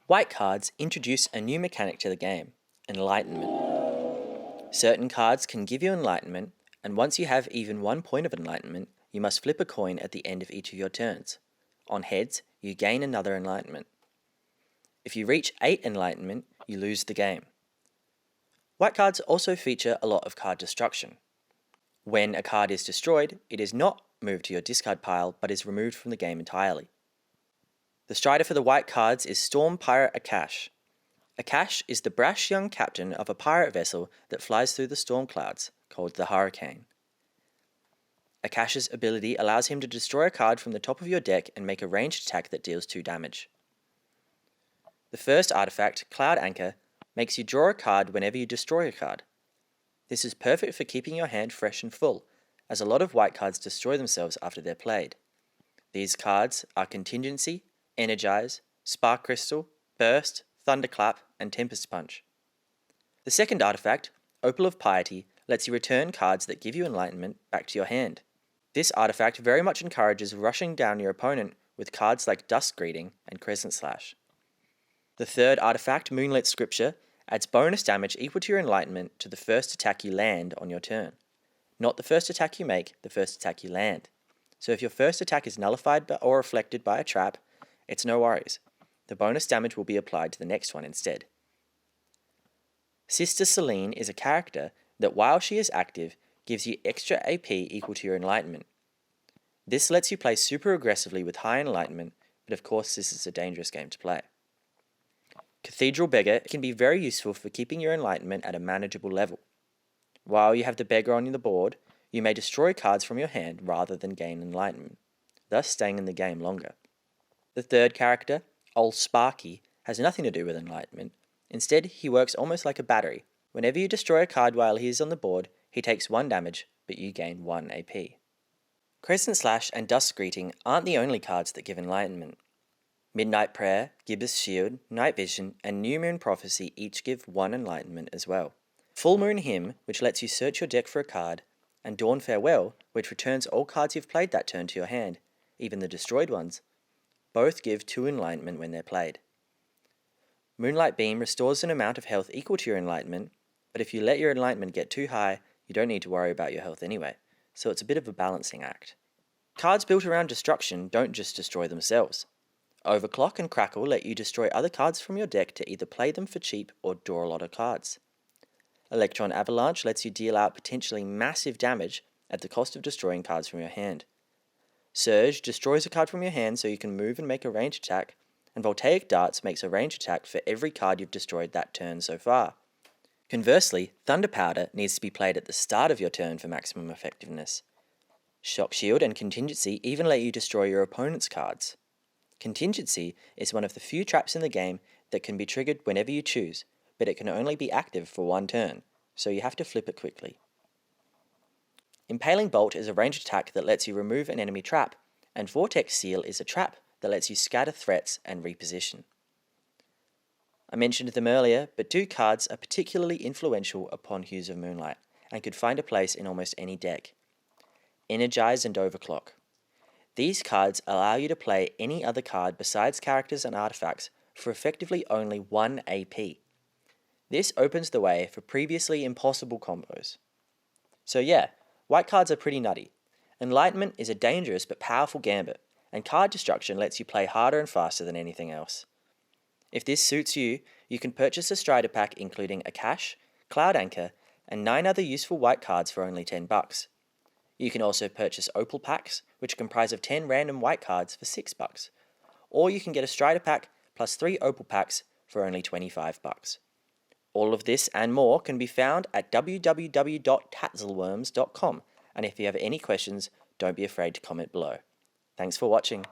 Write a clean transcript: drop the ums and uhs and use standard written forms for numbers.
White cards introduce a new mechanic to the game, enlightenment. Certain cards can give you enlightenment, and once you have even 1 point of enlightenment, you must flip a coin at the end of each of your turns. On heads, you gain another enlightenment. If you reach 8 enlightenment, you lose the game. White cards also feature a lot of card destruction. When a card is destroyed, it is not moved to your discard pile, but is removed from the game entirely. The strider for the white cards is Storm Pirate Akash. Akash is the brash young captain of a pirate vessel that flies through the storm clouds, called the Hurricane. Akash's ability allows him to destroy a card from the top of your deck and make a ranged attack that deals 2 damage. The first artifact, Cloud Anchor, makes you draw a card whenever you destroy a card. This is perfect for keeping your hand fresh and full, as a lot of white cards destroy themselves after they're played. These cards are Contingency, Energize, Spark Crystal, Burst, Thunderclap, and Tempest Punch. The second artifact, Opal of Piety, lets you return cards that give you enlightenment back to your hand. This artifact very much encourages rushing down your opponent with cards like Dusk Greeting and Crescent Slash. The third artifact, Moonlit Scripture, adds bonus damage equal to your enlightenment to the first attack you land on your turn. Not the first attack you make, the first attack you land. So if your first attack is nullified or reflected by a trap, it's no worries. The bonus damage will be applied to the next one instead. Sister Celine is a character that while she is active, gives you extra AP equal to your enlightenment. This lets you play super aggressively with high enlightenment, but of course this is a dangerous game to play. Cathedral Beggar can be very useful for keeping your enlightenment at a manageable level. While you have the beggar on the board, you may destroy cards from your hand rather than gain enlightenment, thus staying in the game longer. The third character, Old Sparky, has nothing to do with enlightenment. Instead, he works almost like a battery. Whenever you destroy a card while he is on the board, he takes 1 damage, but you gain 1 AP. Crescent Slash and Dusk Greeting aren't the only cards that give enlightenment. Midnight Prayer, Gibbous Shield, Night Vision, and New Moon Prophecy each give 1 enlightenment as well. Full Moon Hymn, which lets you search your deck for a card, and Dawn Farewell, which returns all cards you've played that turn to your hand, even the destroyed ones. Both give 2 enlightenment when they're played. Moonlight Beam restores an amount of health equal to your enlightenment, but if you let your enlightenment get too high, you don't need to worry about your health anyway, so it's a bit of a balancing act. Cards built around destruction don't just destroy themselves. Overclock and Crackle let you destroy other cards from your deck to either play them for cheap or draw a lot of cards. Electron Avalanche lets you deal out potentially massive damage at the cost of destroying cards from your hand. Surge destroys a card from your hand so you can move and make a ranged attack, and Voltaic Darts makes a ranged attack for every card you've destroyed that turn so far. Conversely, Thunder Powder needs to be played at the start of your turn for maximum effectiveness. Shock Shield and Contingency even let you destroy your opponent's cards. Contingency is one of the few traps in the game that can be triggered whenever you choose, but it can only be active for 1 turn, so you have to flip it quickly. Impaling Bolt is a ranged attack that lets you remove an enemy trap, and Vortex Seal is a trap that lets you scatter threats and reposition. I mentioned them earlier, but 2 cards are particularly influential upon Hues of Moonlight, and could find a place in almost any deck. Energize and Overclock. These cards allow you to play any other card besides characters and artifacts for effectively only 1 AP. This opens the way for previously impossible combos. So yeah, white cards are pretty nutty. Enlightenment is a dangerous but powerful gambit, and card destruction lets you play harder and faster than anything else. If this suits you, you can purchase a Strider pack including Akash, Cloud Anchor, and 9 other useful white cards for only $10. You can also purchase Opal packs, which comprise of 10 random white cards for $6. Or you can get a Strider pack plus 3 Opal packs for only $25. All of this and more can be found at www.tatzelworms.com, and if you have any questions, don't be afraid to comment below. Thanks for watching.